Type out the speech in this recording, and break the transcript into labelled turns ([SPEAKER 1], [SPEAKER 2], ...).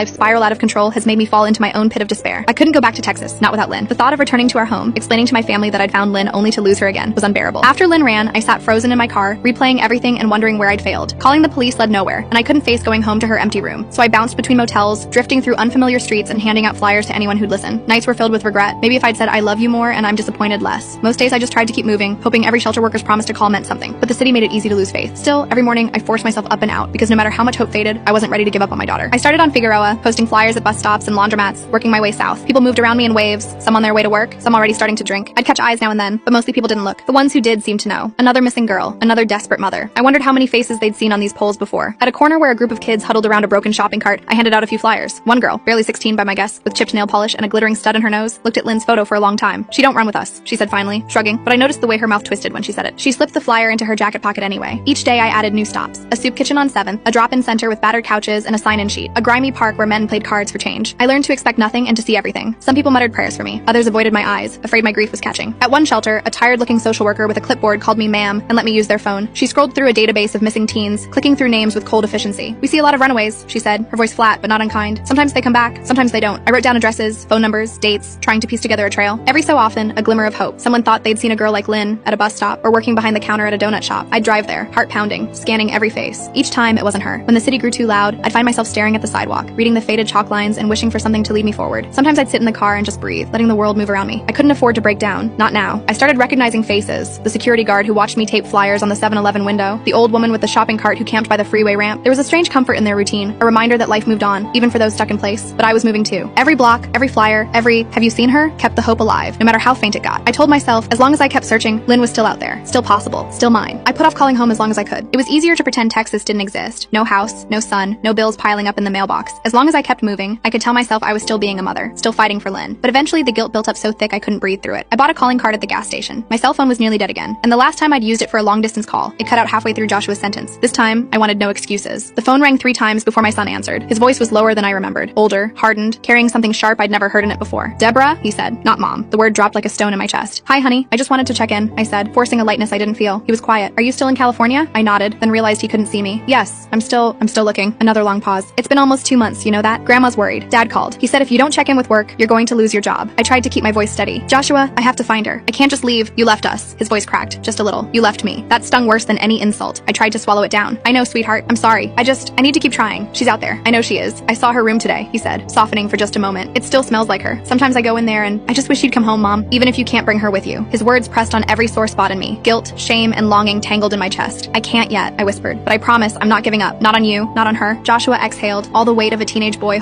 [SPEAKER 1] life spiral out of control has made me fall into my own pit of despair. I couldn't go back to Texas, not without Lynn. The thought of returning to our home, explaining to my family that I'd found Lynn only to lose her again, was unbearable. After Lynn ran, I sat frozen in my car, replaying everything and wondering where I'd failed. Calling the police led nowhere, and I couldn't face going home to her empty room. So I bounced between motels, drifting through unfamiliar streets and handing out flyers to anyone who'd listen. Nights were filled with regret. Maybe if I'd said I love you more and I'm disappointed less. Most days I just tried to keep moving, hoping every shelter worker's promise to call meant something. But the city made it easy to lose faith. Still, every morning I forced myself up and out, because no matter how much hope faded, I wasn't ready to give up on my daughter. I started on Figueroa, posting flyers at bus stops and laundromats, working my way south. People moved around me in waves, some on their way to work, some already starting to drink. I'd catch eyes now and then, but mostly people didn't look. The ones who did seemed to know. Another missing girl, another desperate mother. I wondered how many faces they'd seen on these poles before. At a corner where a group of kids huddled around a broken shopping cart, I handed out a few flyers. One girl, barely 16 by my guess, with chipped nail polish and a glittering stud in her nose, looked at Lynn's photo for a long time. "She don't run with us," she said finally, shrugging, but I noticed the way her mouth twisted when she said it. She slipped the flyer into her jacket pocket anyway. Each day I added new stops. A soup kitchen on 7th, a drop-in center with battered couches and a sign-in sheet, a grimy park where men played cards for change. I learned to expect nothing and to see everything. Some people muttered prayers for me, others avoided my eyes, afraid my grief was catching. At one shelter, a tired-looking social worker with a clipboard called me ma'am and let me use their phone. She scrolled through a database of missing teens, clicking through names with cold efficiency. "We see a lot of runaways," she said, her voice flat but not unkind. "Sometimes they come back, sometimes they don't." I wrote down addresses, phone numbers, dates, trying to piece together a trail. Every so often, a glimmer of hope. Someone thought they'd seen a girl like Lynn at a bus stop or working behind the counter at a donut shop. I'd drive there, heart pounding, scanning every face. Each time, it wasn't her. When the city grew too loud, I'd find myself staring at the sidewalk, reading the faded chalk lines and wishing for something to lead me forward. Sometimes I'd sit in the car and just breathe, letting the world move around me. I couldn't afford to break down. Not now. I started recognizing faces. The security guard who watched me tape flyers on the 7-Eleven window, the old woman with the shopping cart who camped by the freeway ramp. There was a strange comfort in their routine, a reminder that life moved on, even for those stuck in place. But I was moving too. Every block, every flyer, every "have you seen her?" kept the hope alive, no matter how faint it got. I told myself, as long as I kept searching, Lynn was still out there, still possible, still mine. I put off calling home as long as I could. It was easier to pretend Texas didn't exist. No house, no son, no bills piling up in the mailbox. As long as I kept moving, I could tell myself I was still being a mother, still fighting for Lynn. But eventually the guilt built up so thick I couldn't breathe through it. I bought a calling card at the gas station. My cell phone was nearly dead again, and the last time I'd used it for a long-distance call, it cut out halfway through Joshua's sentence. This time, I wanted no excuses. The phone rang 3 times before my son answered. His voice was lower than I remembered, older, hardened, carrying something sharp I'd never heard in it before. "Deborah?" he said, not Mom. The word dropped like a stone in my chest. "Hi, honey. I just wanted to check in," I said, forcing a lightness I didn't feel. He was quiet. "Are you still in California?" I nodded, then realized he couldn't see me. "Yes, I'm still looking." Another long pause. "It's been almost 2 months, you know that? Grandma's worried. Dad called. He said if you don't check in with work, you're going to lose your job." I tried to keep my voice steady. "Joshua, I have to find her. I can't just leave. You left us." His voice cracked, just a little. "You left me." That stung worse than any insult. I tried to swallow it down. "I know, sweetheart. I'm sorry. I need to keep trying. She's out there. I know she is. I saw her room today," he said, softening for just a moment. "It still smells like her. Sometimes I go in there and I just wish you'd come home, Mom, even if you can't bring her with you." His words pressed on every sore spot in me. Guilt, shame, and longing tangled in my chest. "I can't yet," I whispered, "but I promise I'm not giving up. Not on you, not on her." Joshua exhaled, all the weight of a teenage boy holding